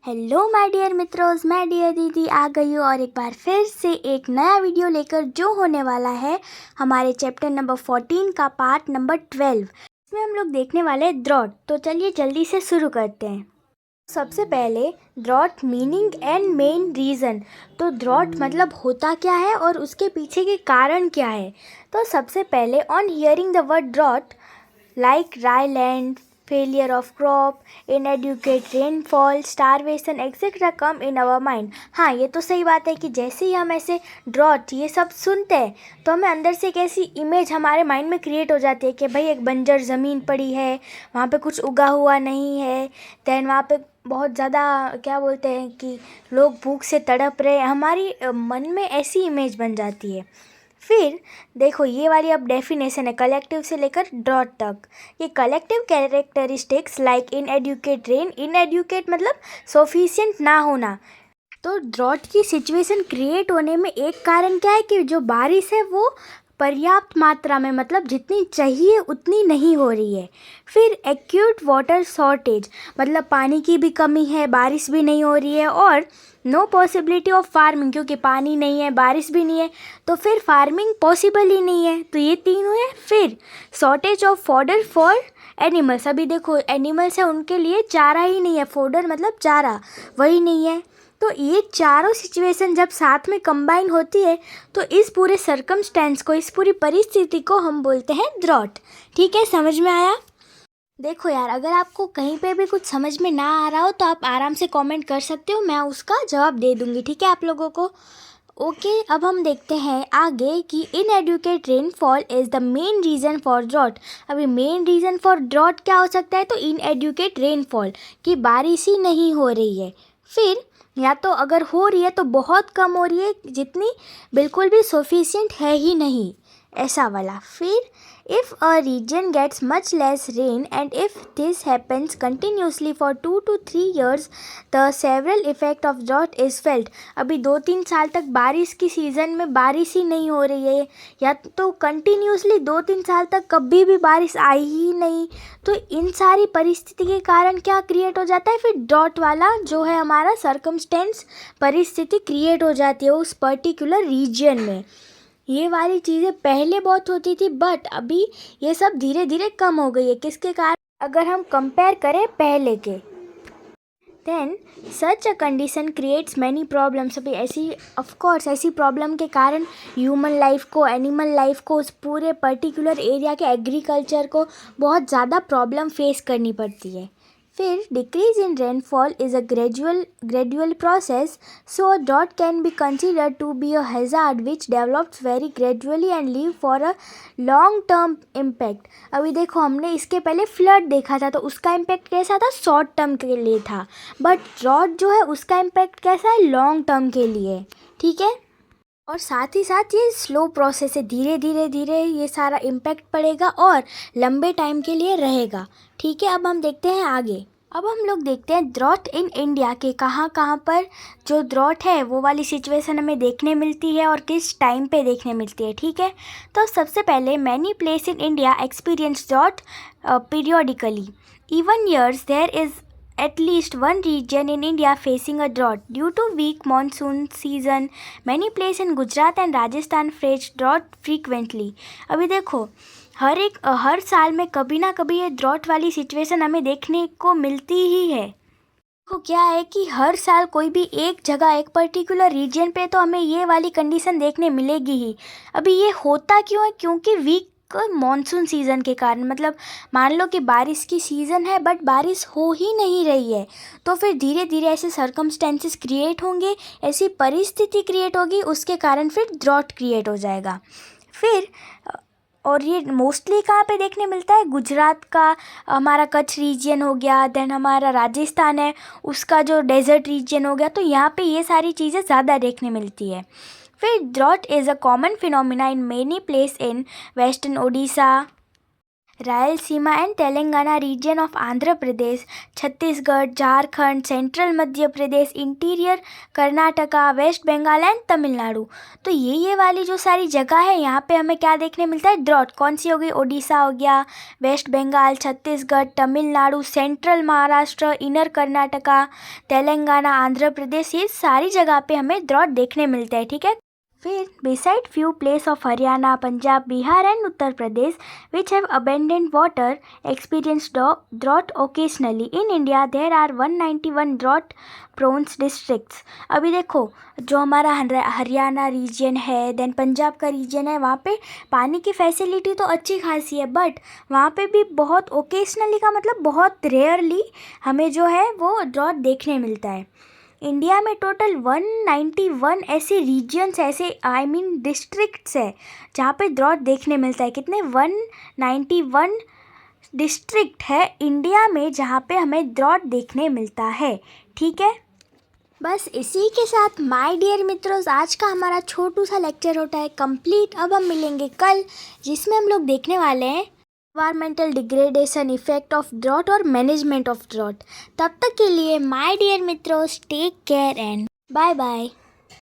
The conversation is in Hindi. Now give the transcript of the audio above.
हेलो माय डियर मित्रोस, मैं डियर दीदी आ गई हूँ और एक बार फिर से एक नया वीडियो लेकर जो होने वाला है हमारे चैप्टर नंबर 14 का पार्ट नंबर 12। इसमें हम लोग देखने वाले हैं ड्रॉट। तो चलिए जल्दी से शुरू करते हैं। सबसे पहले drought meaning and main reason. तो ड्रॉट मतलब होता क्या है और उसके पीछे के कारण क्या है। तो सबसे पहले on hearing the word drought like dry land, failure of crop, inadequate rainfall, starvation etc. come in our mind। हाँ, ये तो सही बात है कि जैसे ही हम ऐसे ड्रॉट ये सब सुनते हैं तो हमें अंदर से एक ऐसी इमेज हमारे माइंड में क्रिएट हो जाती है कि भाई एक बंजर ज़मीन पड़ी है, वहाँ पे कुछ उगा हुआ नहीं है, दैन वहाँ पे बहुत ज़्यादा क्या बोलते हैं कि लोग भूख से तड़प रहे हैं। हमारी मन में ऐसी इमेज बन जाती है। फिर देखो ये वाली अब डेफिनेशन है कलेक्टिव से लेकर ड्रॉट तक। ये collective characteristics like inadequate rain, inadequate मतलब सफिशिएंट ना होना। तो ड्रॉट की सिचुएशन क्रिएट होने में एक कारण क्या है कि जो बारिश है वो पर्याप्त मात्रा में मतलब जितनी चाहिए उतनी नहीं हो रही है। फिर एक्यूट वाटर शॉर्टेज मतलब पानी की भी कमी है, बारिश भी नहीं हो रही है, और नो पॉसिबिलिटी ऑफ फार्मिंग क्योंकि पानी नहीं है, बारिश भी नहीं है, तो फिर फार्मिंग पॉसिबल ही नहीं है। तो ये तीन हुए। फिर shortage of fodder for animals. अभी देखो एनिमल्स है उनके लिए चारा ही नहीं है, फॉडर मतलब चारा वही नहीं है। तो ये चारों सिचुएशन जब साथ में कंबाइन होती है तो इस पूरे सर्कमस्टेंस को, इस पूरी परिस्थिति को हम बोलते हैं ड्रॉट। ठीक है, समझ में आया? देखो यार, अगर आपको कहीं पे भी कुछ समझ में ना आ रहा हो तो आप आराम से कमेंट कर सकते हो, मैं उसका जवाब दे दूँगी। ठीक है आप लोगों को? ओके, अब हम देखते हैं आगे कि inadequate rainfall is the main reason for drought. अभी मेन रीज़न फॉर ड्रॉट क्या हो सकता है? तो इनएडुकेट रेनफॉल कि बारिश ही नहीं हो रही है। फिर या तो अगर हो रही है तो बहुत कम हो रही है, जितनी बिल्कुल भी सफिशिएंट है ही नहीं, ऐसा वाला। फिर if a region gets much less rain and if this happens continuously for 2 to 3 years the several effect of drought is felt. अभी 2-3 साल तक बारिश की सीज़न में बारिश ही नहीं हो रही है, या तो कंटिन्यूसली 2-3 साल तक कभी भी बारिश आई ही नहीं, तो इन सारी परिस्थिति के कारण क्या क्रिएट हो जाता है? फिर ड्रॉट वाला जो है हमारा सर्कमस्टेंस, परिस्थिति क्रिएट हो जाती है उस पर्टिकुलर रीजन में। ये वाली चीज़ें पहले बहुत होती थी बट अभी ये सब धीरे धीरे कम हो गई है। किसके कारण? अगर हम कंपेयर करें पहले के। Then such a condition creates many problems. अभी ऐसी ऑफकोर्स ऐसी प्रॉब्लम के कारण ह्यूमन लाइफ को, एनिमल लाइफ को, उस पूरे पर्टिकुलर एरिया के एग्रीकल्चर को बहुत ज़्यादा प्रॉब्लम फेस करनी पड़ती है। फिर decrease in rainfall is a gradual process, so drought can be considered to be a hazard which develops very gradually and leave for a long term impact. अभी देखो हमने इसके पहले फ्लड देखा था तो उसका इम्पैक्ट कैसा था? शॉर्ट टर्म के लिए था, बट ड्रॉट जो है उसका इम्पैक्ट कैसा है? लॉन्ग टर्म के लिए। ठीक है, और साथ ही साथ ये स्लो प्रोसेस है, धीरे धीरे धीरे ये सारा इम्पैक्ट पड़ेगा और लंबे टाइम के लिए रहेगा। ठीक है, अब हम देखते हैं आगे। अब हम लोग देखते हैं ड्रॉट इन इंडिया के कहाँ कहाँ पर जो ड्रॉट है वो वाली सिचुएशन हमें देखने मिलती है और किस टाइम पे देखने मिलती है। ठीक है, तो सबसे पहले many place in India experience drought periodically. Even years there is at least one region in India facing a drought due to weak monsoon season. Many places in Gujarat and Rajasthan face drought frequently. अभी देखो हर साल में कभी ना कभी ये ड्रॉट वाली सिचुएशन हमें देखने को मिलती ही है। तो क्या है कि हर साल कोई भी एक जगह, एक पर्टिकुलर रीजन पे तो हमें ये वाली कंडीशन देखने मिलेगी ही। अभी ये होता क्यों है? क्योंकि वीक मॉनसून सीज़न के कारण, मतलब मान लो कि बारिश की सीज़न है बट बारिश हो ही नहीं रही है, तो फिर धीरे धीरे ऐसे सर्कमस्टेंसेस क्रिएट होंगे, ऐसी परिस्थिति क्रिएट होगी, उसके कारण फिर ड्रॉट क्रिएट हो जाएगा। फिर और ये मोस्टली कहाँ पे देखने मिलता है? गुजरात का हमारा कच्छ रीजन हो गया, देन हमारा राजस्थान है उसका जो डेजर्ट रीजन हो गया, तो यहाँ पे ये सारी चीज़ें ज़्यादा देखने मिलती है। फिर drought is a common phenomena in many place in western Odisha, Rayalaseema and Telangana region of Andhra Pradesh, Chhattisgarh, Jharkhand, central Madhya Pradesh, interior Karnataka, West Bengal and Tamil Nadu. तो ये वाली जो सारी जगह है यहाँ पे हमें क्या देखने मिलता है, ड्रॉट। कौन सी हो गई, ओडिशा हो गया, वेस्ट बंगाल, छत्तीसगढ़, तमिलनाडु, सेंट्रल महाराष्ट्र, इनर कर्नाटका, तेलंगाना, आंध्र प्रदेश, ये सारी जगह पे हमें ड्रॉट देखने मिलता है। ठीक है। फिर beside few places of Haryana, Punjab, Bihar and Uttar Pradesh which have abundant water experience drought occasionally. In India there are 191 drought prone districts. अभी देखो जो हमारा हरियाणा रीजन है, देन पंजाब का रीजन है, वहाँ पे पानी की फैसिलिटी तो अच्छी खासी है, बट वहाँ पे भी बहुत ओकेजनली का मतलब बहुत रेयरली हमें जो है वो ड्रॉट देखने मिलता है। इंडिया में टोटल 191 ऐसे रीजन्स, ऐसे डिस्ट्रिक्ट्स है जहाँ पे ड्रॉट देखने मिलता है। कितने, 191 डिस्ट्रिक्ट है इंडिया में जहाँ पे हमें ड्रॉट देखने मिलता है। ठीक है। बस इसी के साथ माय डियर मित्रों आज का हमारा छोटू सा लेक्चर होता है कंप्लीट। अब हम मिलेंगे कल, जिसमें हम लोग देखने वाले हैं environmental degradation, effect of drought और मैनेजमेंट ऑफ ड्रॉट। तब तक के लिए माय डियर मित्रों take care and bye bye.